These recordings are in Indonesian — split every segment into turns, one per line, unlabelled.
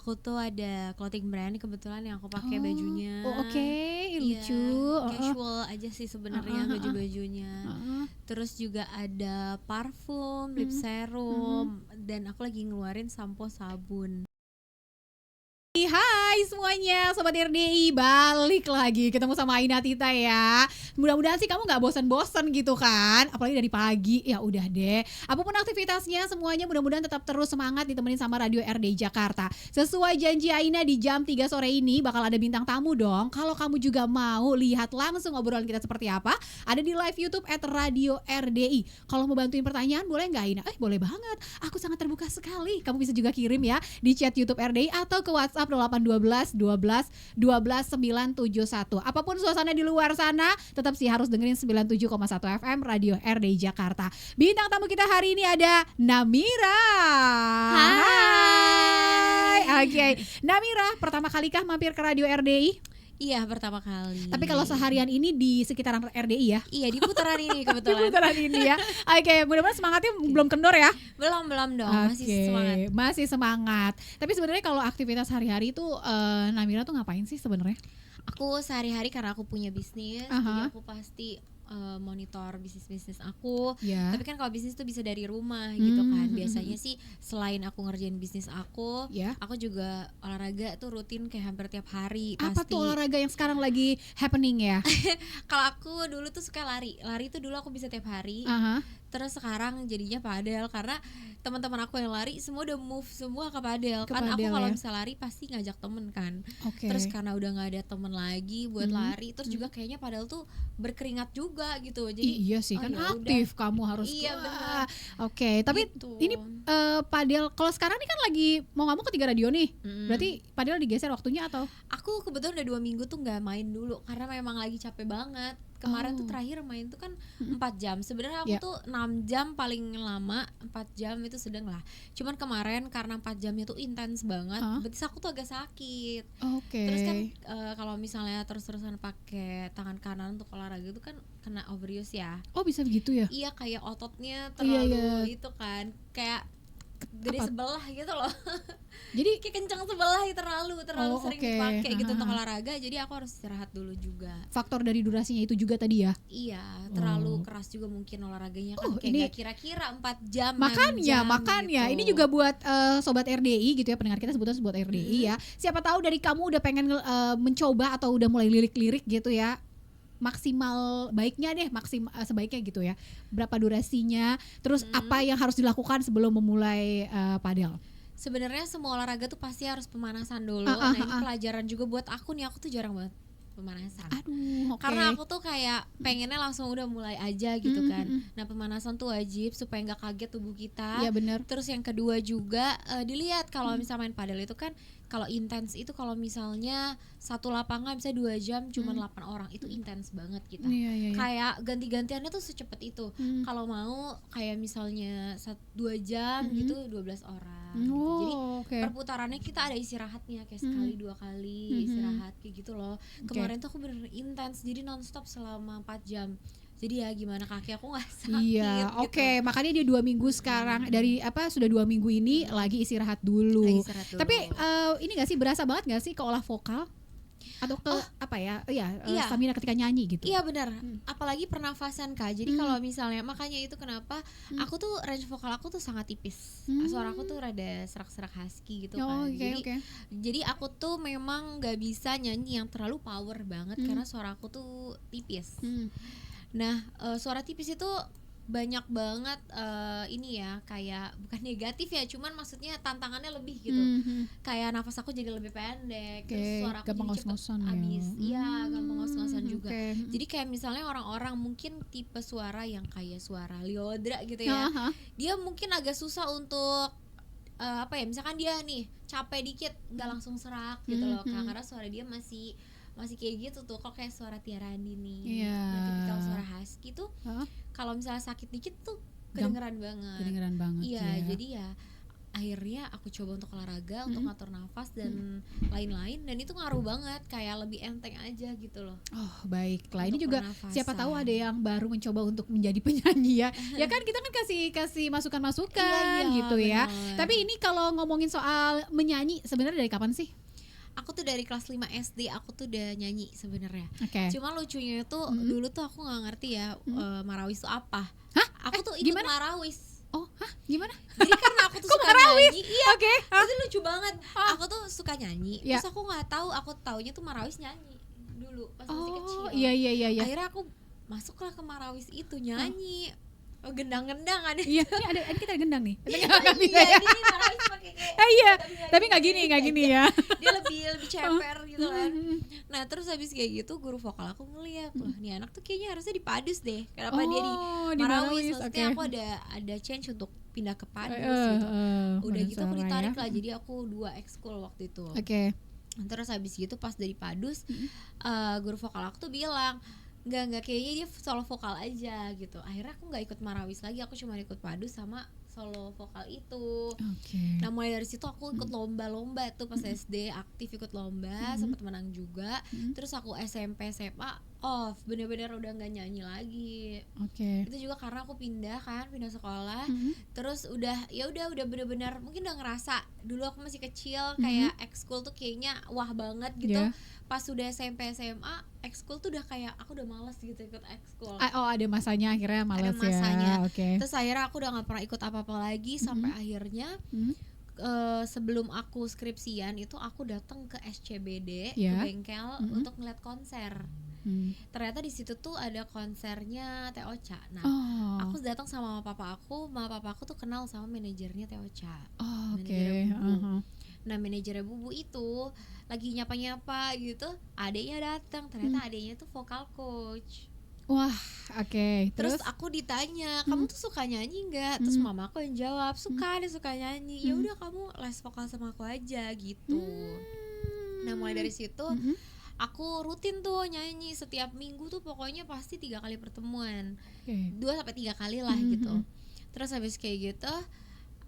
aku tuh ada clothing brand kebetulan yang aku pakai
Oh,
bajunya.
oh oke,
Iya,
lucu.
casual aja sih sebenarnya baju-bajunya.
Heeh.
Terus juga ada parfum, lip
Mhm, mhm.
serum, dan aku lagi ngeluarin sampo sabun.
Hai semuanya, Sobat RDI, balik lagi ketemu sama Aina Tita ya. Mudah-mudahan sih kamu gak bosan-bosan gitu kan, apalagi dari pagi, ya udah deh. Apapun aktivitasnya semuanya mudah-mudahan tetap terus semangat ditemenin sama Radio RDI Jakarta. Sesuai janji Aina di jam 3 sore ini bakal ada bintang tamu dong. Kalau kamu juga mau lihat langsung obrolan kita seperti apa, ada di live YouTube @Radio RDI. Kalau mau bantuin pertanyaan boleh gak Aina? Boleh banget, aku sangat terbuka sekali. Kamu bisa juga kirim ya di chat YouTube RDI atau ke WhatsApp 0812 12 12 971. Apapun suasana di luar sana, tetap sih harus dengerin 97,1 FM Radio RDI Jakarta. Bintang tamu kita hari ini ada Namira. Hai. Oke, Namira, pertama kali kah mampir ke Radio RDI?
Iya, pertama kali.
Tapi kalau seharian ini di sekitaran RDI ya?
Iya, di putaran ini
Di
kebetulan.
putaran ini ya. Oke, mudah-mudahan semangatnya belum kendor ya.
Belum dong, masih semangat.
Masih semangat. Tapi sebenarnya kalau aktivitas hari-hari itu Namira tuh ngapain sih sebenarnya?
Aku sehari-hari karena aku punya bisnis, jadi aku pasti monitor bisnis aku.
Ya.
Tapi kan kalau bisnis tuh bisa dari rumah gitu kan. Biasanya sih selain aku ngerjain bisnis aku juga olahraga tuh rutin kayak hampir tiap hari.
Apa
pasti.
tuh olahraga yang sekarang lagi happening ya?
Kalau aku dulu tuh suka lari tuh dulu aku bisa tiap hari. Terus sekarang jadinya padel karena teman-teman aku yang lari semua udah move semua ke padel. Kan aku kalau misal lari pasti ngajak temen kan. Terus karena udah nggak ada temen lagi buat lari, terus juga kayaknya padel tuh berkeringat juga gitu. Jadi
iya sih kan aktif kamu harus.
Iya benar.
Oke, tapi gitu. Ini padel kalau sekarang nih kan lagi mau nggak mau ketiga radio nih. Berarti padel digeser waktunya atau?
Aku kebetulan udah 2 minggu tuh nggak main dulu karena memang lagi capek banget. Kemarin tuh terakhir main tuh kan 4 jam. Sebenarnya aku tuh 6 jam paling lama, 4 jam itu sedang lah. Cuman kemarin karena 4 jamnya tuh intens banget, betis aku tuh agak sakit. Terus kan kalau misalnya terus-terusan pakai tangan kanan untuk olahraga itu kan kena overuse ya.
Oh, bisa begitu ya?
Iya, kayak ototnya terlalu itu kan. Kayak dari sebelah gitu loh. Jadi kayak kencang sebelah terlalu sering dipakai gitu untuk olahraga. Jadi aku harus istirahat dulu juga.
Faktor dari durasinya itu juga tadi ya?
Iya, terlalu keras juga mungkin olahraganya kan kayak gak kira-kira 4 jam.
Makanya
gitu.
ini juga buat sobat RDI gitu ya, pendengar kita sebutnya sobat RDI ya. Siapa tahu dari kamu udah pengen mencoba atau udah mulai lirik-lirik gitu ya. Maksimal baiknya deh, sebaiknya gitu ya. Berapa durasinya, terus apa yang harus dilakukan sebelum memulai padel?
Sebenarnya semua olahraga tuh pasti harus pemanasan dulu. Nah, ini pelajaran juga buat aku nih, aku tuh jarang banget pemanasan. Karena aku tuh kayak pengennya langsung udah mulai aja gitu kan. Nah, pemanasan tuh wajib supaya nggak kaget tubuh kita.
Iya benar.
Terus yang kedua juga dilihat kalau misalnya main padel itu kan kalau intens itu kalau misalnya satu lapangan bisa 2 jam cuma 8 orang itu intens banget kita. Kayak ganti-gantiannya tuh secepat itu. Kalau mau kayak misalnya 2 jam gitu 12 orang gitu. Jadi perputarannya kita ada istirahatnya kayak sekali 2 kali istirahat kayak gitu loh. Kemarin tuh aku bener intens jadi nonstop selama 4 jam. Jadi ya gimana kaki aku gak sakit.
Iya, gitu. Makanya dia 2 minggu sekarang sudah 2 minggu ini lagi istirahat dulu. Tapi ini gak sih berasa banget gak sih ke olah vokal? Atau ke stamina ketika nyanyi gitu?
Iya benar. Apalagi pernafasan Kak. Jadi kalau misalnya makanya itu kenapa aku tuh range vokal aku tuh sangat tipis. Suara aku tuh rada serak-serak husky gitu kan. Jadi aku tuh memang gak bisa nyanyi yang terlalu power banget karena suara aku tuh tipis. Nah, suara tipis itu banyak banget ini ya kayak bukan negatif ya, cuman maksudnya tantangannya lebih gitu. Kayak nafas aku jadi lebih pendek, terus suara aku jadi cepet habis. Iya, gampang ngos-ngosan juga. Jadi kayak misalnya orang-orang mungkin tipe suara yang kayak suara Lyodra gitu ya. Dia mungkin agak susah untuk misalkan dia nih capek dikit nggak langsung serak gitu loh, karena suara dia masih kayak gitu tuh. Kok kayak suara Tiara Andini. Nah, tipikal suara husky tuh kalau misalnya sakit dikit tuh kedengeran banget.
Iya,
jadi ya akhirnya aku coba untuk olahraga, untuk ngatur nafas dan lain-lain, dan itu ngaruh banget, kayak lebih enteng aja gitu loh.
Oh baiklah, ini juga siapa tahu ada yang baru mencoba untuk menjadi penyanyi ya. Ya kan kita kan kasih masukan-masukan gitu ya. Tapi ini kalau ngomongin soal menyanyi sebenarnya dari kapan sih?
Aku tuh dari kelas 5 SD aku tuh udah nyanyi sebenarnya. Cuma lucunya itu dulu tuh aku nggak ngerti ya marawis itu apa.
Hah?
Aku tuh ikut
gimana?
marawis.
Oh, gimana?
Jadi karena aku tuh suka nyanyi, iya. Itu lucu banget. Aku tuh suka nyanyi, terus aku nggak tahu, aku taunya tuh marawis nyanyi dulu pas masih kecil.
Iya.
Akhirnya aku masuklah ke marawis itu nyanyi. Oh, gendang-gendang ada.
Iya, ini kita ada gendang nih.
Iya, ini marawis pakai kayak.
Iya, tapi nggak gini ya.
Dia lebih ceper gitu kan. Nah, terus habis kayak gitu guru vokal aku ngeliat, loh, nih anak tuh kayaknya harusnya di Padus deh. Kenapa dia di marawis? Maksudnya aku ada change untuk pindah ke Padus gitu. Udah gitu aku ditarik lah, jadi aku 2 ekskul waktu itu. Terus habis gitu pas dari Padus, guru vokal aku tuh bilang, Enggak, kayaknya dia solo vokal aja gitu. Akhirnya aku nggak ikut marawis lagi, aku cuma ikut Padus sama solo vokal itu. Nah mulai dari situ aku ikut lomba-lomba tuh pas SD, aktif ikut lomba, sempet menang juga. Terus aku SMP SMA off, bener-bener udah nggak nyanyi lagi. Itu juga karena aku pindah sekolah. Terus udah bener-bener mungkin udah ngerasa dulu aku masih kecil kayak ekskul tuh kayaknya wah banget gitu. Pas udah SMP SMA ekskul tuh udah kayak aku udah males gitu ikut ekskul.
Ada masanya akhirnya males ya. Ada masanya.
Terus akhirnya aku udah nggak pernah ikut apa-apa lagi sampai akhirnya sebelum aku skripsian itu aku datang ke SCBD ke bengkel untuk ngeliat konser. Ternyata di situ tuh ada konsernya Teh Ocha. Nah, aku datang sama papa aku tuh kenal sama manajernya Teh Ocha. Manajernya Bubu. Nah, manajernya Bubu itu lagi nyapa-nyapa gitu, adeknya datang. Ternyata adeknya tuh vokal coach.
Wah,
Terus aku ditanya, kamu tuh suka nyanyi nggak? Terus mama aku yang jawab, suka nyanyi. Ya udah kamu les vokal sama aku aja gitu. Nah mulai dari situ aku rutin tuh nyanyi setiap minggu tuh pokoknya pasti 3 kali pertemuan, 2-3 kali lah gitu. Terus habis kayak gitu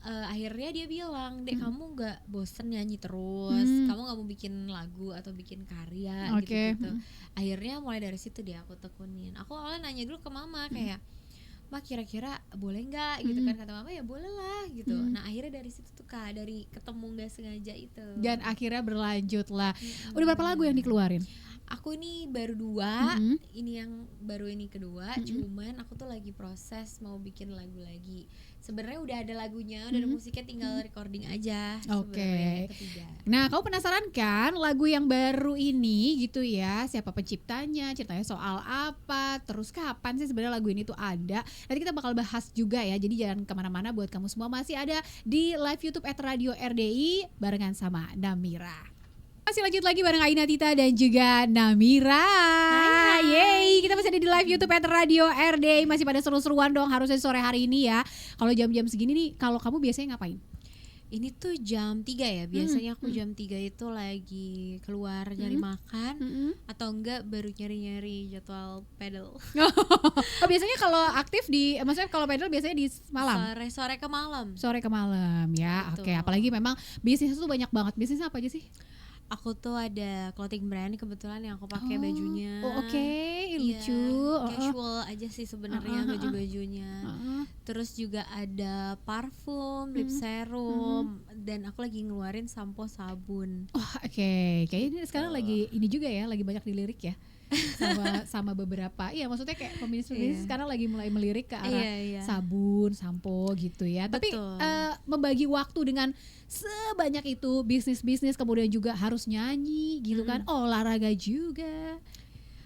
akhirnya dia bilang, Dek kamu nggak bosen nyanyi terus, kamu nggak mau bikin lagu atau bikin karya gitu. Akhirnya mulai dari situ dia aku tekunin. Aku awalnya nanya dulu ke mama kayak, Ma kira-kira boleh nggak gitu kan, kata mama ya boleh lah gitu. Nah akhirnya dari situ tuh Kak, dari ketemu nggak sengaja itu.
Dan akhirnya berlanjut lah. Udah berapa lagu yang dikeluarin?
Aku ini baru 2, ini yang baru ini kedua, cuman aku tuh lagi proses mau bikin lagu lagi. Sebenarnya udah ada lagunya, udah ada musiknya, tinggal recording aja. Ketiga.
Nah, kamu penasaran kan lagu yang baru ini gitu ya? Siapa penciptanya? Ceritanya soal apa? Terus kapan sih sebenarnya lagu ini tuh ada? Nanti kita bakal bahas juga ya. Jadi jangan kemana-mana, buat kamu semua masih ada di live YouTube @radio-RDI barengan sama Namira. Masih lanjut lagi bareng Aina Tita dan juga Namira.
Hai.
Yeay, kita masih ada di live YouTube Radio RDI. Masih pada seru-seruan dong harusnya sore hari ini ya. Kalau jam-jam segini nih, kalau kamu biasanya ngapain?
Ini tuh jam 3 ya. Biasanya aku jam 3 itu lagi keluar nyari makan, atau enggak baru nyari-nyari jadwal pedal.
Biasanya kalau aktif maksudnya kalau pedal biasanya di malam?
Sore ke malam.
Sore ke malam ya. Oke, apalagi memang bisnis itu banyak banget. Bisnisnya apa aja sih?
Aku tuh ada clothing brand kebetulan yang aku pakai bajunya.
Lucu.
Casual aja sih sebenarnya baju-bajunya. Terus juga ada parfum, lip serum, dan aku lagi ngeluarin sampo sabun.
Kayaknya sekarang lagi ini juga ya, lagi banyak dilirik ya. sama beberapa maksudnya kayak peminis sekarang lagi mulai melirik ke arah sabun, sampo gitu ya. Tapi membagi waktu dengan sebanyak itu, bisnis kemudian juga harus nyanyi gitu kan, olahraga juga.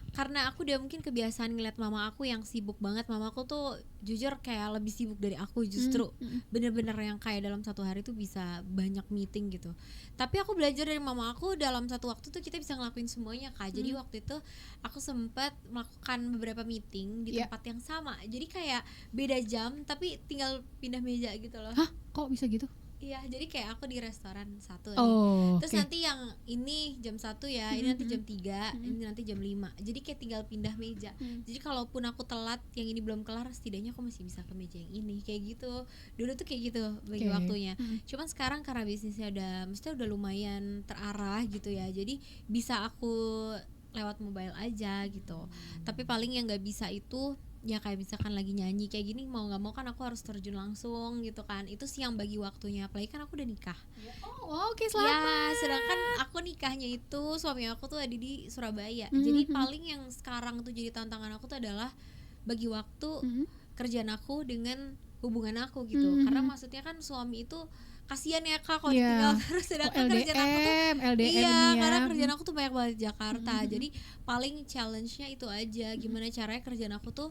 Karena aku udah mungkin kebiasaan ngeliat mama aku yang sibuk banget. Mama aku tuh jujur kayak lebih sibuk dari aku justru. Bener-bener yang kayak dalam satu hari tuh bisa banyak meeting gitu. Tapi aku belajar dari mama aku, dalam satu waktu tuh kita bisa ngelakuin semuanya Kak. Jadi waktu itu aku sempat melakukan beberapa meeting di tempat yang sama. Jadi kayak beda jam tapi tinggal pindah meja gitu loh.
Hah? Kok bisa gitu?
Iya, jadi kayak aku di restoran satu nih.
Oh,
Terus nanti yang ini jam 1 ya, ini nanti jam 3, ini nanti jam 5. Jadi kayak tinggal pindah meja. Jadi kalaupun aku telat, yang ini belum kelar, setidaknya aku masih bisa ke meja yang ini. Kayak gitu. Dulu tuh kayak gitu bagi waktunya. Cuman sekarang karena bisnisnya udah lumayan terarah gitu ya. Jadi bisa aku lewat mobile aja gitu. Tapi paling yang nggak bisa itu ya kayak misalkan lagi nyanyi kayak gini, mau nggak mau kan aku harus terjun langsung gitu kan. Itu sih yang bagi waktunya, apalagi kan aku udah nikah.
Oke, selamat.
Ya, sedangkan aku nikahnya itu suami aku tuh ada di Surabaya. Jadi paling yang sekarang tuh jadi tantangan aku tuh adalah bagi waktu kerjaan aku dengan hubungan aku gitu. Karena maksudnya kan suami itu kasihan ya Kak kalau ditinggal terus, sedangkan kerjaan aku tuh
LDM
karena kerjaan aku tuh banyak banget di Jakarta. Jadi paling challenge-nya itu aja, gimana caranya kerjaan aku tuh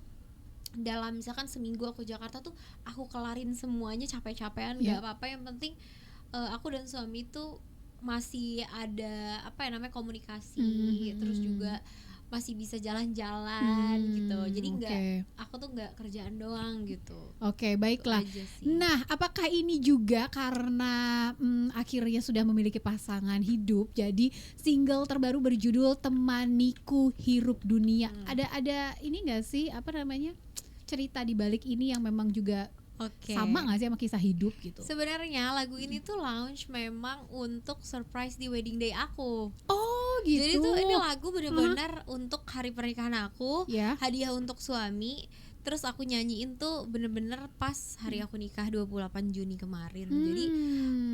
dalam misalkan seminggu aku Jakarta tuh aku kelarin semuanya capek-capean, gak apa-apa, yang penting aku dan suami tuh masih ada apa ya namanya komunikasi, terus juga masih bisa jalan-jalan gitu. Jadi aku tuh nggak kerjaan doang gitu.
Oke, baiklah. Nah, apakah ini juga karena akhirnya sudah memiliki pasangan hidup, jadi single terbaru berjudul Temaniku Hirup Dunia. Ada ini nggak sih apa namanya cerita di balik ini yang memang juga sama nggak sih sama kisah hidup gitu?
Sebenarnya lagu ini tuh launch memang untuk surprise di wedding day aku.
Oh gitu.
Jadi tuh ini lagu benar-benar untuk hari pernikahan aku, hadiah untuk suami. Terus aku nyanyiin tuh bener-bener pas hari aku nikah 28 Juni kemarin. Jadi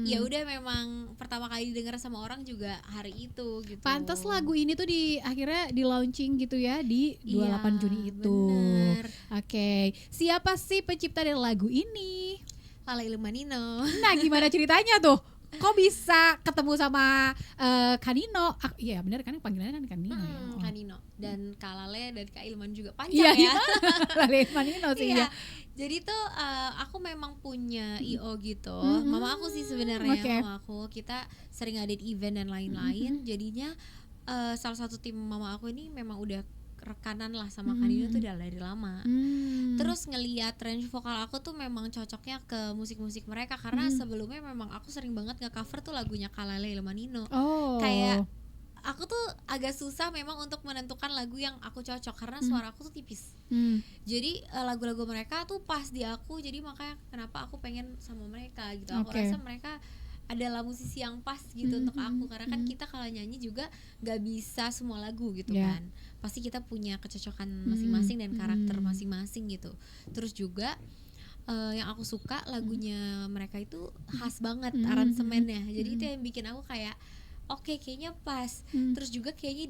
ya udah memang pertama kali didengar sama orang juga hari itu gitu.
Pantes lagu ini tuh akhirnya di launching gitu ya di 28 Juni itu. Oke. Siapa sih pencipta dari lagu ini?
Lala Ilmanino.
Nah, gimana ceritanya tuh? Kok bisa ketemu sama Kanino? Iya benar kan panggilannya kan Kanino ya.
Kanino dan Kak Lale dan Kak Ilman juga panjang ya.
Lale Ilmanino sih ya.
Jadi tuh aku memang punya IO gitu. Mama aku sih sebenarnya, mama aku kita sering ada di event dan lain-lain. Jadinya salah satu tim mama aku ini memang udah rekanan lah sama Kanino tuh udah dari lama. Terus ngeliat range vokal aku tuh memang cocoknya ke musik-musik mereka, karena sebelumnya memang aku sering banget nge-cover tuh lagunya Kak Lale Ilmanino. Kayak aku tuh agak susah memang untuk menentukan lagu yang aku cocok karena suara aku tuh tipis. Jadi lagu-lagu mereka tuh pas di aku, jadi makanya kenapa aku pengen sama mereka gitu. Aku rasa mereka adalah musisi yang pas gitu untuk aku, karena kan kita kalau nyanyi juga gak bisa semua lagu gitu kan, pasti kita punya kecocokan masing-masing dan karakter masing-masing gitu. Terus juga yang aku suka lagunya mereka itu khas banget aransemennya, jadi itu yang bikin aku kayak oke, kayaknya pas. Terus juga kayaknya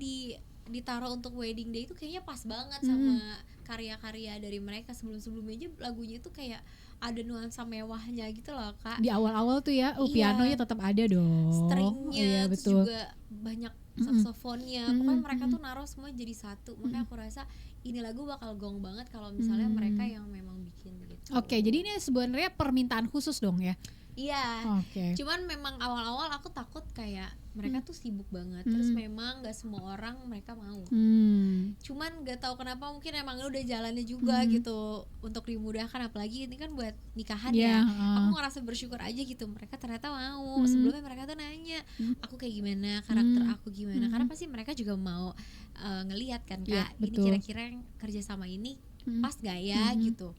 ditaruh untuk wedding day itu kayaknya pas banget sama karya-karya dari mereka. Sebelum-sebelumnya aja lagunya itu kayak ada nuansa mewahnya gitu loh Kak.
Di awal-awal tuh ya, pianonya tetap ada dong.
Stringnya, terus juga banyak saksofonnya. Pokoknya mereka tuh naruh semua jadi satu. Makanya aku rasa ini lagu bakal gong banget kalau misalnya mereka yang memang bikin gitu.
Oke, jadi ini sebenarnya permintaan khusus dong ya?
Iya, cuman memang awal-awal aku takut kayak mereka tuh sibuk banget, terus memang gak semua orang mereka mau. Cuman gak tahu kenapa, mungkin emang udah jalannya juga gitu untuk dimudahkan, apalagi ini kan buat nikahan ya. Aku ngerasa bersyukur aja gitu, mereka ternyata mau. Sebelumnya mereka tuh nanya aku kayak gimana, karakter aku gimana, karena pasti mereka juga mau ngelihat kan Kak, ini kira-kira yang kerja sama ini pas gak ya gitu.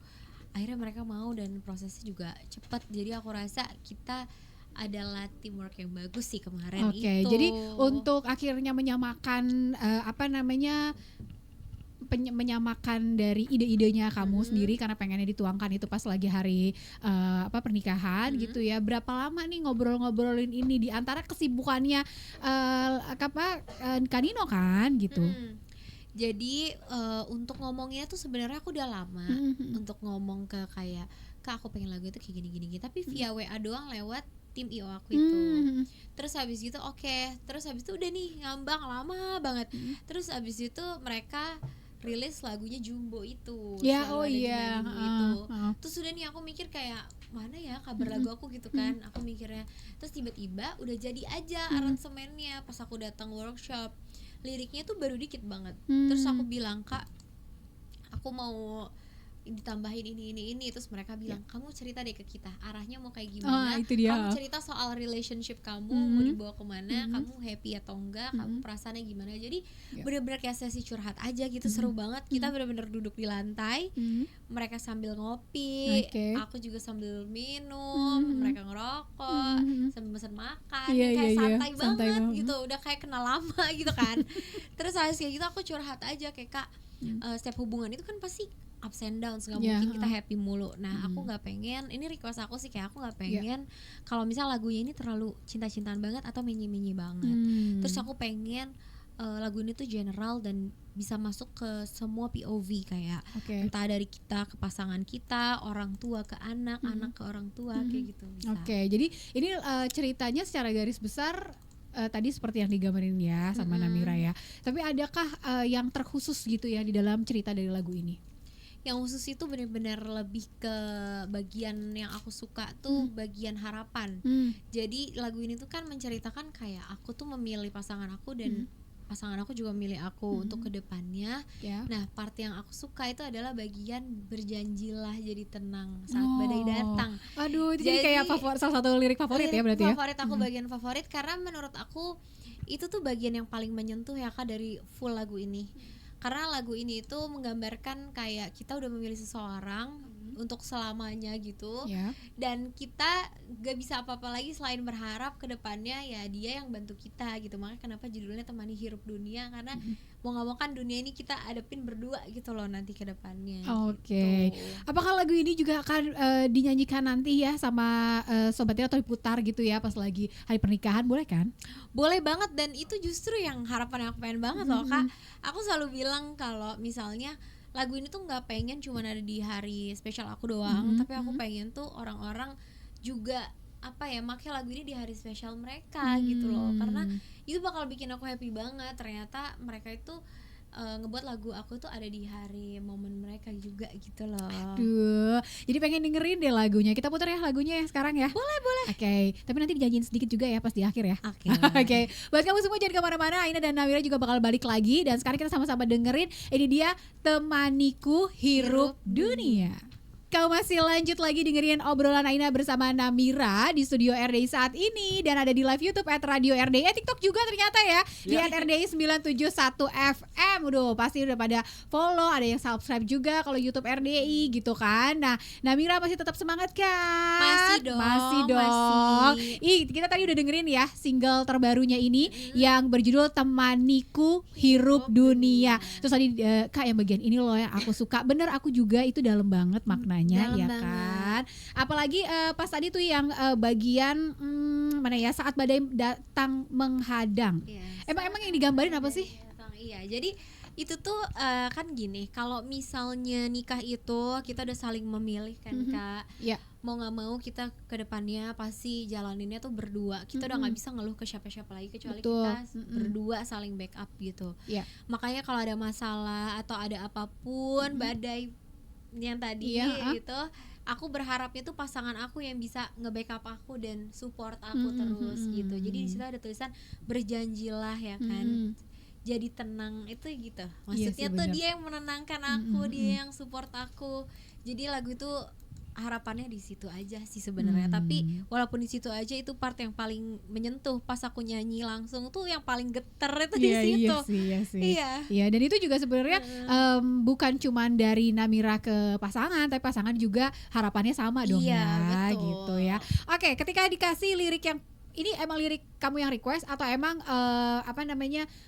Akhirnya mereka mau dan prosesnya juga cepat. Jadi aku rasa kita adalah teamwork yang bagus sih kemarin itu.
Jadi untuk akhirnya menyamakan menyamakan dari ide-idenya kamu sendiri, karena pengennya dituangkan itu pas lagi hari pernikahan gitu ya. Berapa lama nih ngobrol-ngobrolin ini di antara kesibukannya Kanino kan gitu.
Jadi untuk ngomongnya tuh sebenarnya aku udah lama untuk ngomong ke kayak Kak, aku pengen lagu itu kayak gini-gini, tapi via WA doang lewat tim IO aku itu. Terus habis gitu terus habis itu udah nih ngambang lama banget. Terus habis itu mereka rilis lagunya Jumbo itu. Terus udah nih aku mikir kayak mana ya kabar lagu aku gitu kan. Aku mikirnya, terus tiba-tiba udah jadi aja aransemennya. Pas aku datang workshop, liriknya tuh baru dikit banget. Terus aku bilang, Kak, aku mau ditambahin ini terus mereka bilang kamu cerita deh ke kita arahnya mau kayak gimana,
itu dia.
kamu cerita soal relationship kamu mau dibawa kemana, kamu happy atau enggak, kamu perasaannya gimana. Jadi bener-bener kayak sesi curhat aja gitu, seru banget. Kita bener-bener duduk di lantai, mereka sambil ngopi, aku juga sambil minum, mereka ngerokok, sambil pesen makan, kayak santai banget gitu, udah kayak kenal lama gitu kan. Terus habis kayak gitu aku curhat aja kayak Kak, setiap hubungan itu kan pasti ups and downs, nggak mungkin kita happy mulu. Nah aku nggak pengen, ini request aku sih, kayak aku nggak pengen kalau misal lagunya ini terlalu cinta-cintaan banget atau menyi-menyi banget. Terus aku pengen lagu ini tuh general dan bisa masuk ke semua POV, kayak entah dari kita ke pasangan kita, orang tua ke anak, anak ke orang tua, kayak gitu bisa.
Jadi ini ceritanya secara garis besar tadi seperti yang digambarin ya sama Namira ya. Tapi adakah yang terkhusus gitu ya di dalam cerita dari lagu ini?
Yang khusus itu benar-benar lebih ke bagian yang aku suka tuh bagian harapan. Jadi lagu ini tuh kan menceritakan kayak aku tuh memilih pasangan aku dan pasangan aku juga memilih aku untuk kedepannya. Nah part yang aku suka itu adalah bagian berjanjilah jadi tenang saat badai datang.
Aduh itu jadi kayak salah satu lirik favorit ya berarti ya?
Favorit aku, bagian favorit, karena menurut aku itu tuh bagian yang paling menyentuh ya Kak dari full lagu ini. Karena lagu ini itu menggambarkan kayak kita udah memilih seseorang untuk selamanya gitu, dan kita gak bisa apa-apa lagi selain berharap ke depannya ya dia yang bantu kita gitu. Makanya kenapa judulnya Temani Hirup Dunia, karena mau gak mau kan dunia ini kita hadapin berdua gitu loh nanti ke depannya. Gitu.
Apakah lagu ini juga akan dinyanyikan nanti ya sama sobatnya atau diputar gitu ya pas lagi hari pernikahan, boleh kan?
Boleh banget, dan itu justru yang harapan yang aku pengen banget loh Kak. Aku selalu bilang kalau misalnya lagu ini tuh nggak pengen cuma ada di hari spesial aku doang, tapi aku pengen tuh orang-orang juga apa ya make lagu ini di hari spesial mereka gitu loh, karena itu bakal bikin aku happy banget. Ternyata mereka itu ngebuat lagu aku tuh ada di hari momen mereka juga gitu loh.
Aduh, jadi pengen dengerin deh lagunya. Kita putar ya lagunya ya sekarang ya.
Boleh.
Tapi nanti dijanjiin sedikit juga ya pas di akhir ya.
Oke.
Buat kamu semua jangan kemana-mana. Aina dan Namira juga bakal balik lagi, dan sekarang kita sama-sama dengerin. Ini dia Temaniku Hirup Dunia. Kau masih lanjut lagi dengerin obrolan Aina bersama Namira di studio RDI saat ini, dan ada di live YouTube @radio RDI, TikTok juga ternyata ya di @RDI 971 FM. Pasti udah pada follow, ada yang subscribe juga kalau YouTube RDI gitu kan. Nah, Namira masih tetap semangat kan? Masih dong. Kita tadi udah dengerin ya single terbarunya ini yang berjudul Temaniku Hirup Dunia. Terus tadi Kak yang bagian ini loh yang aku suka. Bener, aku juga itu dalam banget maknanya. Ya kan, apalagi pas tadi tuh yang bagian mana ya, saat badai datang menghadang. Emang yang digambarin apa sih?
Iya, jadi itu tuh kan gini, kalau misalnya nikah itu kita udah saling memilih kan Kak. Mau nggak mau kita ke depannya pasti jalaninnya tuh berdua. Kita udah nggak bisa ngeluh ke siapa-siapa lagi kecuali kita berdua saling backup gitu. Makanya kalau ada masalah atau ada apapun badai yang tadi gitu, aku berharapnya tuh pasangan aku yang bisa nge-backup aku dan support aku terus gitu. Jadi di situ ada tulisan berjanjilah ya kan. Jadi tenang itu gitu. Maksudnya tuh dia yang menenangkan aku, dia yang support aku. Jadi lagu itu harapannya di situ aja sih sebenarnya. Tapi walaupun di situ aja, itu part yang paling menyentuh. Pas aku nyanyi langsung tuh yang paling geter itu di situ.
Iya, dan itu juga sebenarnya bukan cuman dari Namira ke pasangan, tapi pasangan juga harapannya sama dong
betul.
Gitu ya. Oke, ketika dikasih lirik yang ini emang lirik kamu yang request atau emang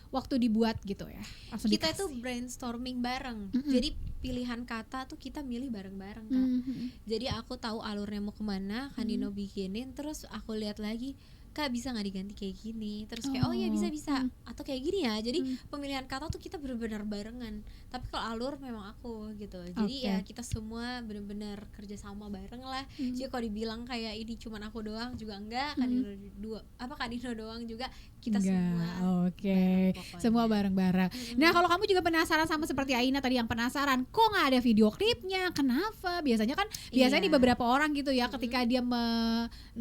waktu dibuat gitu ya?
Kita tuh brainstorming bareng. Jadi pilihan kata tuh kita milih bareng-bareng Kak. Jadi aku tahu alurnya mau kemana, Kandino bikinin, terus aku lihat lagi, Kak bisa nggak diganti kayak gini, terus kayak oh iya bisa atau kayak gini ya. Jadi pemilihan kata tuh kita benar-benar barengan, tapi kalau alur memang aku gitu. Jadi ya kita semua benar-benar kerjasama bareng lah. Jadi kalau dibilang kayak ini cuman aku doang juga enggak, Kandino doang juga, kita semua
semua bareng-bareng. Nah kalau kamu juga penasaran sama seperti Aina tadi yang penasaran, kok nggak ada video klipnya, kenapa? Biasanya di beberapa orang gitu ya, ketika dia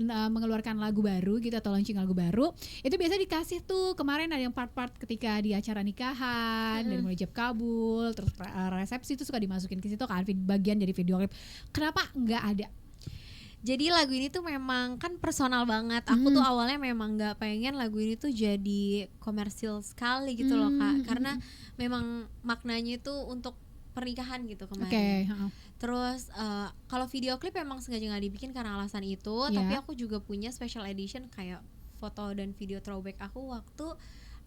mengeluarkan lagu baru gitu atau launching lagu baru, itu biasa dikasih tuh kemarin ada yang part-part ketika di acara nikahan, dari mulai ijab kabul, terus resepsi itu suka dimasukin ke situ kan bagian dari video klip. Kenapa nggak ada?
Jadi lagu ini tuh memang kan personal banget. Aku tuh awalnya memang nggak pengen lagu ini tuh jadi komersil sekali gitu loh Kak, karena memang maknanya itu untuk pernikahan gitu kemarin. Terus kalau video klip memang sengaja nggak dibikin karena alasan itu, tapi aku juga punya special edition kayak foto dan video throwback aku waktu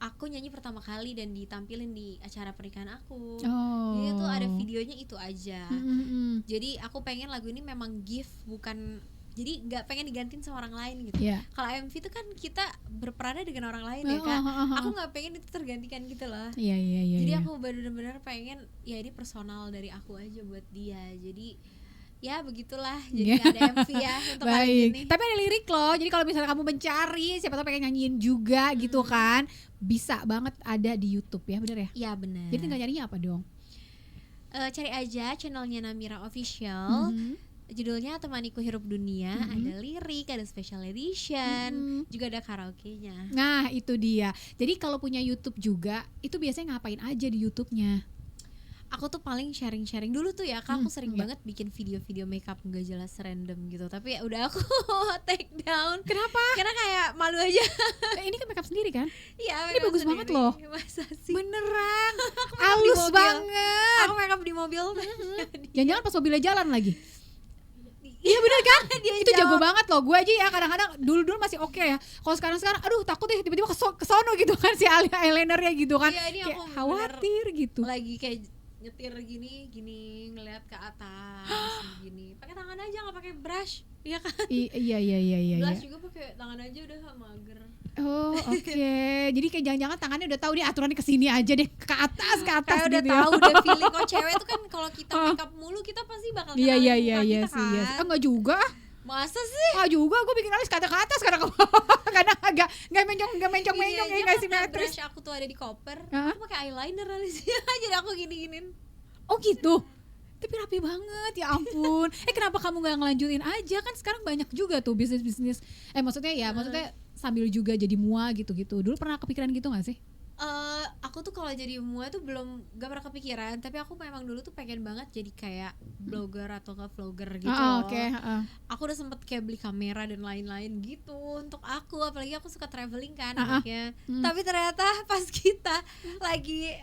aku nyanyi pertama kali dan ditampilin di acara pernikahan aku. Jadi itu ada videonya itu aja. Jadi aku pengen lagu ini memang gift, bukan, jadi nggak pengen digantiin sama orang lain gitu. Kalau MV itu kan kita berperan dengan orang lain ya Kak. Aku nggak pengen itu tergantikan gitu loh. Jadi aku benar-benar pengen ya ini personal dari aku aja buat dia. Jadi ya begitulah, jadi ada MV ya untuk kali ini.
Tapi ada lirik loh, jadi kalau misalnya kamu mencari siapa tahu pengen nyanyiin juga gitu kan, bisa banget ada di YouTube ya, bener ya?
Iya bener.
Jadi tinggal nyarinya apa dong?
Cari aja channelnya Namira Official, judulnya Temaniku Hirup Dunia, ada lirik, ada special edition, juga ada karaoke-nya.
Nah itu dia, jadi kalau punya YouTube juga, itu biasanya ngapain aja di YouTube-nya?
Aku tuh paling sharing-sharing dulu tuh ya Kak, aku sering banget bikin video-video makeup nggak jelas random gitu, tapi ya udah aku take down.
Kenapa?
Karena kayak malu aja.
Ini kan makeup sendiri kan?
Iya.
Ini bagus
sendiri.
Banget loh.
Masa sih?
Beneran. Halus banget.
Aku makeup di mobil.
Jangan-jangan pas mobilnya jalan lagi. Iya bener kan? Itu jago banget loh. Gue aja ya kadang-kadang dulu masih oke ya. Kalau sekarang aduh takut deh tiba-tiba kesono gitu kan si eyelinernya gitu kan.
Iya, ini
kayak
aku
khawatir gitu.
Lagi kayak nyetir gini ngeliat ke atas gini. Pakai tangan aja, nggak pakai brush. Iya kan?
Iya.
Brush juga pakai tangan aja udah mager.
Oh oke. Jadi kayak jangan-jangan tangannya udah tahu nih aturannya kesini aja deh, ke atas
kayak
gitu
udah tahu udah feeling. Kok cewek tuh kan kalau kita makeup mulu kita pasti bakal kenalin muka kita kan.
Enggak juga.
Masa sih?
Juga gue bikin alis kadang ke atas kadang ke bawah. Kadang agak enggak mencong ya kayak simetris.
Brush aku tuh ada di koper. Aku pakai eyeliner alisnya. Jadi aku gini-ginin.
Oh gitu. Tapi rapi banget ya ampun. Kenapa kamu nggak ngelanjutin aja, kan sekarang banyak juga tuh bisnis maksudnya sambil juga jadi mua gitu-gitu. Dulu pernah kepikiran gitu nggak sih?
Aku tuh kalau jadi mua tuh gak pernah kepikiran, tapi aku memang dulu tuh pengen banget jadi kayak blogger atau nggak vlogger gitu loh. Aku udah sempet kayak beli kamera dan lain-lain gitu untuk aku, apalagi aku suka traveling kan anaknya. Tapi ternyata pas kita lagi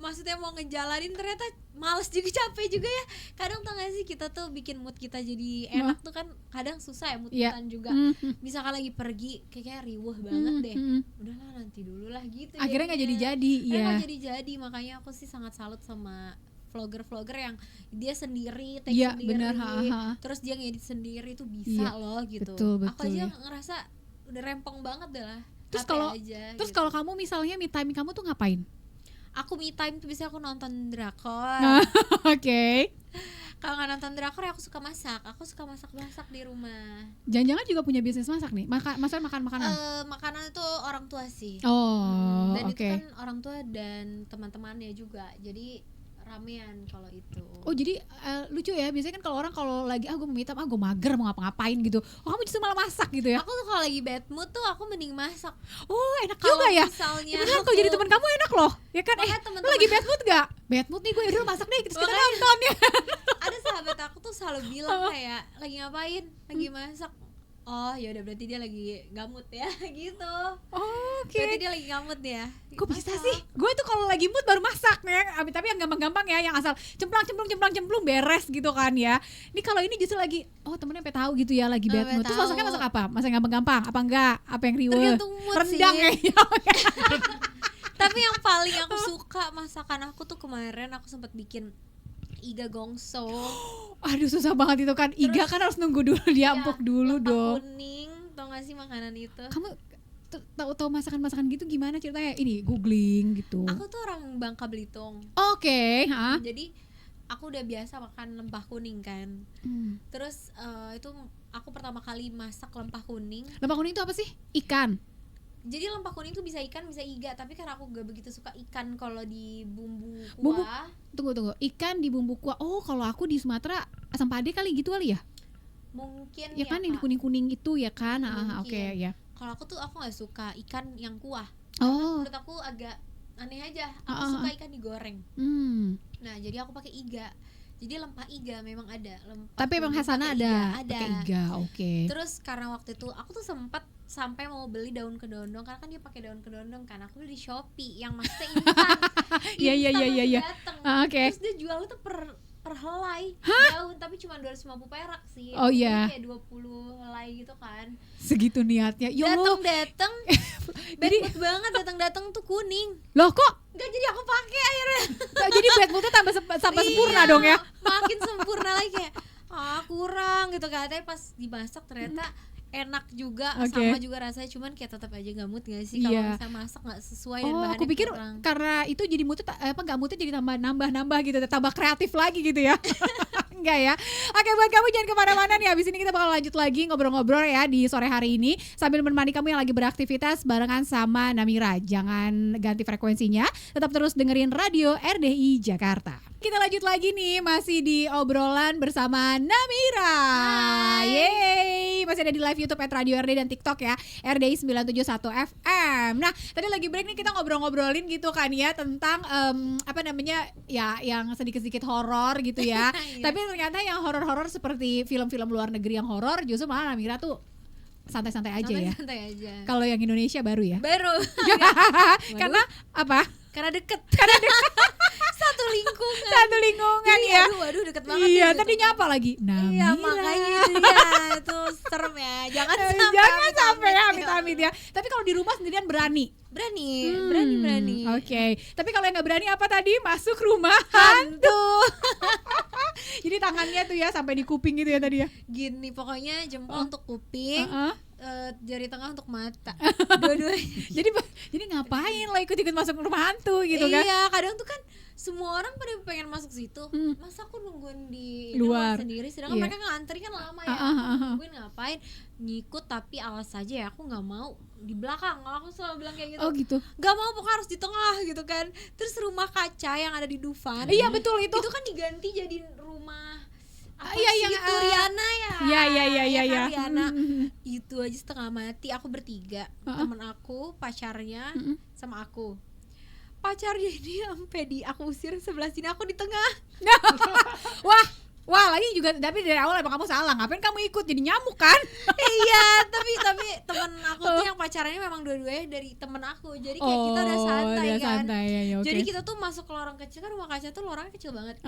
maksudnya mau ngejalanin ternyata males juga, capek juga ya. Kadang tau gak sih kita tuh bikin mood kita jadi enak tuh kan kadang susah ya mood-moodan juga. Misalkan lagi pergi kayak riweh banget deh. Udahlah nanti dulu lah gitu.
Akhirnya gak jadi-jadi.
Gak jadi-jadi, makanya aku sih sangat salut sama vlogger-vlogger yang dia sendiri, take sendiri,
bener,
terus dia ngedit sendiri tuh bisa loh gitu.
Betul,
aku aja ngerasa udah rempong banget dah lah.
Terus kalau kamu misalnya me time kamu tuh ngapain?
Aku me time tuh biasanya aku nonton drakor.
Oke.
Kalau nggak nonton drakor ya aku suka masak. Aku suka masak di rumah.
Jangan-jangan juga punya bisnis masak nih? Makan makanan?
Makanan itu orang tua sih. Dan itu kan orang tua dan teman-temannya juga. Jadi ramean kalau itu.
Oh jadi lucu ya, biasanya kan kalau lagi gue mau meetup, gue mager mau ngapa-ngapain gitu. Oh kamu justru malah masak gitu ya?
Aku tuh kalau lagi bad mood tuh aku mending masak.
Oh enak juga ya. Beneran kalau jadi teman kamu enak loh. Ya kan lu lagi bad mood gak? Bad mood nih gue, udah masak deh terus kita nonton ya.
Ada sahabat aku tuh selalu bilang kayak lagi ngapain? Lagi masak. Oh ya udah berarti dia lagi gamut ya gitu. Berarti dia lagi gamut ya.
Kok bisa sih? Gue tuh kalau lagi mood baru masak ya. Tapi yang gampang-gampang ya, yang asal cemplung beres gitu kan ya. Ini kalau ini justru lagi temennya sampai tahu gitu ya lagi bad mood. Terus masaknya masak apa? Masak gampang-gampang apa enggak? Apa yang riweh?
Tergantung mood
rendang
sih. Tapi yang paling aku suka masakan aku tuh kemarin aku sempat bikin iga gongso.
Aduh susah banget itu kan. Terus, iga kan harus nunggu dulu diampuk dong.
Kuning, tau gak sih makanan itu?
Kamu tahu masakan gitu gimana ceritanya? Ini googling gitu.
Aku tuh orang Bangka Belitung.
Oke.
Jadi aku udah biasa makan lempah kuning kan. Terus itu aku pertama kali masak lempah kuning.
Lempah kuning itu apa sih? Ikan.
Jadi lempah kuning tuh bisa ikan bisa iga, tapi karena aku gak begitu suka ikan kalau di bumbu kuah.
Tunggu, ikan di bumbu kuah. Oh kalau aku di Sumatera asam pade kali gitu kali ya?
Mungkin
ya kan yang kuning-kuning itu ya kan.
Oke,
ya.
kalau aku nggak suka ikan yang kuah.
Oh.
Menurut aku agak aneh aja. Aku suka ikan digoreng. Nah, jadi aku pakai iga. Jadi lempah iga memang ada.
Tapi emang Hasana ada. Pakai iga, oke.
Terus karena waktu itu aku tuh sempat sampai mau beli daun kedondong, karena kan dia pakai daun kedondong kan. Aku beli di Shopee yang maksudnya instan.
Iya. Oke.
Terus dia jual tuh per helai daun, tapi cuma 250 perak sih.
Oh iya.
Kayak 20 helai gitu kan.
Segitu niatnya.
Datang bad mood banget, datang tuh kuning.
Loh kok?
Enggak, jadi aku pakai akhirnya.
Jadi bad moodnya tambah sempurna dong ya.
Makin sempurna lagi kayak kurang gitu kan. Tapi pas dimasak ternyata enak juga, sama juga rasanya, cuman kayak tetap aja gak mood gak sih kalau misalnya masak gak sesuai dan bahannya
aku pikir
kurang.
Karena itu jadi moodnya gak moodnya jadi nambah gitu, tambah kreatif lagi gitu ya. Enggak ya. Oke, buat kamu jangan kemana-mana nih, abis ini kita bakal lanjut lagi ngobrol-ngobrol ya di sore hari ini sambil menemani kamu yang lagi beraktivitas barengan sama Namira. Jangan ganti frekuensinya, tetap terus dengerin radio RDI Jakarta. Kita lanjut lagi nih, masih di obrolan bersama Namira. Yeay, masih ada di live YouTube @radio RDI dan TikTok ya, RDI 971 FM. Nah, tadi lagi break nih kita ngobrol-ngobrolin gitu kan ya tentang ya yang sedikit-sedikit horor gitu ya. Tapi ternyata yang horor-horor seperti film-film luar negeri yang horor justru malah Namira tuh santai-santai aja ya.
Santai aja.
Kalau yang Indonesia baru ya.
Baru.
Karena apa?
Karena deket. Satu lingkungan
ya.
Waduh deket banget.
Iya,
gitu.
tadi nyapa lagi. Namira.
Iya, makanya itu ya. Itu serem ya. Jangan
sampai ya, amit-amit ya. Tapi kalau di rumah sendirian berani.
Berani.
Oke. Tapi kalau yang nggak berani apa tadi? Masuk rumah hantu. Jadi tangannya tuh ya sampai di kuping gitu ya tadi ya.
Gini, pokoknya jempol untuk kuping. Jari tengah untuk mata. Dua-duanya.
Jadi ngapain lo ikut-ikut masuk rumah hantu gitu kan?
Iya, kadang tuh kan semua orang pada pengen masuk situ. Masa aku nungguin di
luar
sendiri, sedangkan mereka ngantri kan lama ya. Nungguin ngapain? Ngikut, tapi awas aja ya, aku nggak mau di belakang. Aku selalu bilang kayak gitu.
Oh gitu.
Gak mau, pokoknya harus di tengah gitu kan. Terus rumah kaca yang ada di Dufan.
Iya betul itu.
Itu kan diganti jadi rumah
Riana ya. Iya.
Riana. Itu aja setengah mati. Aku bertiga, temen aku, pacarnya, sama aku. Pacarnya ini sampai aku usir sebelah sini, aku di tengah.
Wah lagi juga, tapi dari awal emang kamu salah, ngapain kamu ikut, jadi nyamuk kan?
Iya, tapi temen aku tuh yang pacarannya memang dua-duanya dari temen aku, jadi kayak kita udah santai kan.
Ya, okay.
Jadi kita tuh masuk ke lorong kecil kan, rumah kaca tuh lorongnya kecil banget.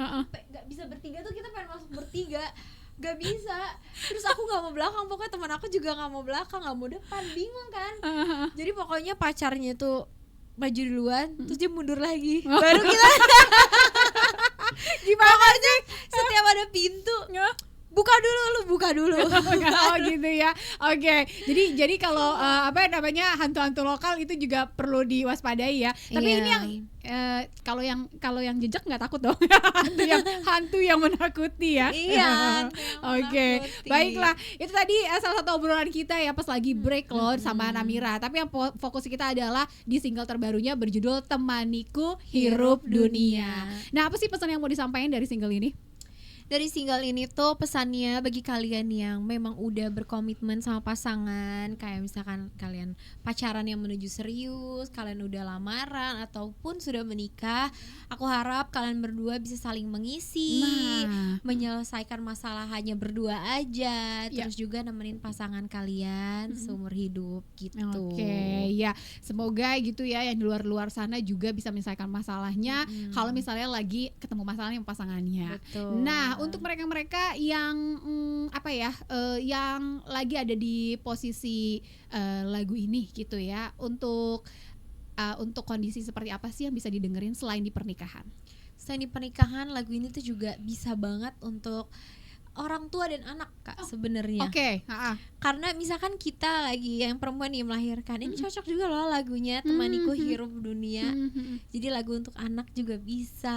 Gak bisa bertiga tuh, kita pengen masuk bertiga, gak bisa. Terus aku gak mau belakang, pokoknya temen aku juga gak mau belakang, gak mau depan, bingung kan. Jadi pokoknya pacarnya tuh maju duluan, terus dia mundur lagi, baru kita. Gimana sih? Setiap ada pintu, buka dulu.
Oh gitu ya. Oke. Jadi kalau hantu-hantu lokal itu juga perlu diwaspadai ya. Tapi ini yang kalau yang jejak nggak takut dong. hantu yang menakuti ya.
Iya.
Oke. Baiklah. Itu tadi salah satu obrolan kita ya pas lagi break loh sama Namira. Tapi yang fokus kita adalah di single terbarunya berjudul Temaniku Hirup Dunia. Nah, apa sih pesan yang mau disampaikan dari single ini?
Dari single ini tuh pesannya bagi kalian yang memang udah berkomitmen sama pasangan, kayak misalkan kalian pacaran yang menuju serius, kalian udah lamaran ataupun sudah menikah, aku harap kalian berdua bisa saling mengisi, menyelesaikan masalah hanya berdua aja, terus juga nemenin pasangan kalian seumur hidup gitu.
Oke, ya semoga gitu ya yang di luar sana juga bisa menyelesaikan masalahnya kalau misalnya lagi ketemu masalah yang pasangannya.
Betul.
Nah, untuk mereka-mereka yang yang lagi ada di posisi lagu ini gitu ya, untuk kondisi seperti apa sih yang bisa didengerin selain di pernikahan?
Selain di pernikahan, lagu ini tuh juga bisa banget untuk orang tua dan anak, Kak, sebenarnya.
Oke.
Karena misalkan kita lagi yang perempuan yang melahirkan, ini cocok juga loh lagunya Temaniku Hirup Dunia. Jadi lagu untuk anak juga bisa.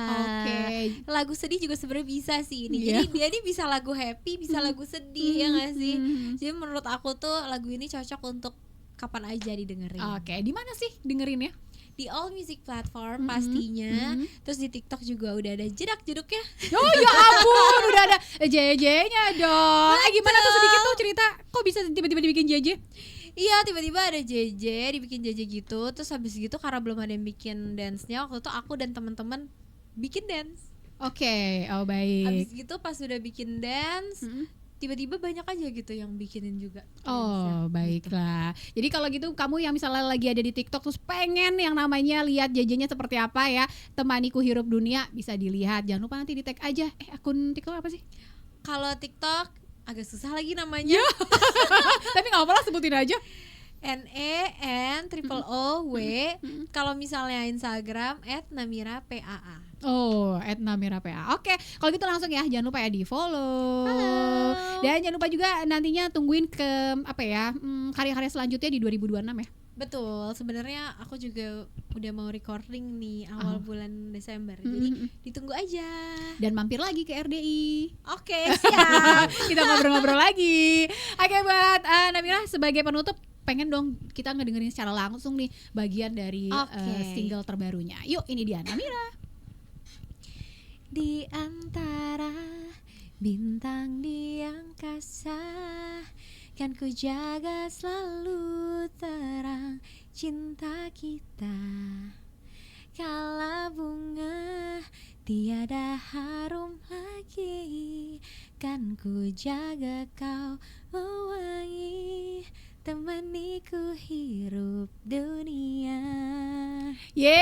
Lagu sedih juga sebenarnya bisa sih ini. Jadi dia ini bisa lagu happy, bisa lagu sedih, ya nggak sih? Jadi menurut aku tuh lagu ini cocok untuk kapan aja didengerin.
Di mana sih dengerinnya?
Di all music platform pastinya. Terus di TikTok juga udah ada jedak-jeduknya.
Oh ya ampun, udah ada JJ-nya dong. Gimana tuh sedikit tuh cerita, kok bisa tiba-tiba dibikin JJ?
Iya, tiba-tiba ada JJ, dibikin JJ gitu. Terus habis gitu karena belum ada yang bikin dance-nya, waktu itu aku dan teman-teman bikin dance.
Oke, oh baik.
Habis gitu pas udah bikin dance, tiba-tiba banyak aja gitu yang bikinin juga.
Oh, baiklah. Gitu. Jadi kalau gitu kamu yang misalnya lagi ada di TikTok terus pengen yang namanya lihat JJ-nya seperti apa ya, Temaniku Hirup Dunia, bisa dilihat. Jangan lupa nanti di-tag aja. Akun TikTok apa sih?
Kalau TikTok agak susah lagi namanya.
Tapi nggak apa-apa, sebutin aja.
NENOOW. Kalau misalnya Instagram @namirapaa.
Oh, @namirapaa. Oke, kalau gitu langsung ya, jangan lupa ya di follow. Halo. Dan jangan lupa juga nantinya tungguin ke karya-karya selanjutnya di 2026 ya.
Betul, sebenarnya aku juga udah mau recording nih awal bulan Desember, jadi ditunggu aja.
Dan mampir lagi ke RDI.
Oke, siap.
Kita ngobrol-ngobrol lagi. Oke, buat Namira sebagai penutup, pengen dong kita ngedengerin secara langsung nih bagian dari single terbarunya. Yuk, ini dia Namira.
Di antara bintang di angkasa, kan ku jaga selalu terang cinta kita. Kala bunga tiada harum lagi, kan ku jaga kau wangi, temaniku hirup dunia.
Yeay,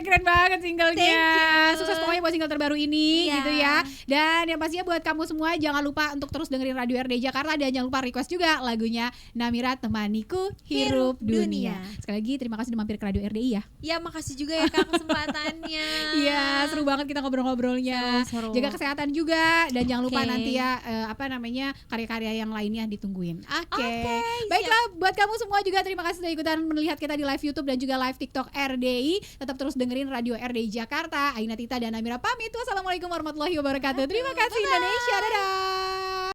keren banget singlenya. Sukses pokoknya buat single terbaru ini gitu ya. Dan yang pastinya buat kamu semua jangan lupa untuk terus dengerin Radio RDI Jakarta, dan jangan lupa request juga lagunya Namira Temaniku Hirup Dunia. Sekali lagi terima kasih udah mampir ke Radio RDI ya.
Ya, makasih juga ya Kak kesempatannya.
Iya, seru banget kita ngobrol-ngobrolnya.
Seru.
Jaga kesehatan juga, dan jangan lupa nanti ya karya-karya yang lainnya ditungguin. Oke. Baiklah, buat kamu semua juga terima kasih sudah ikutan melihat kita di live YouTube dan juga live TikTok RDI. Tetap terus dengerin Radio RDI Jakarta. Aina Tita dan Namira pamit. Wassalamualaikum warahmatullahi wabarakatuh. Terima kasih Indonesia. Dadah.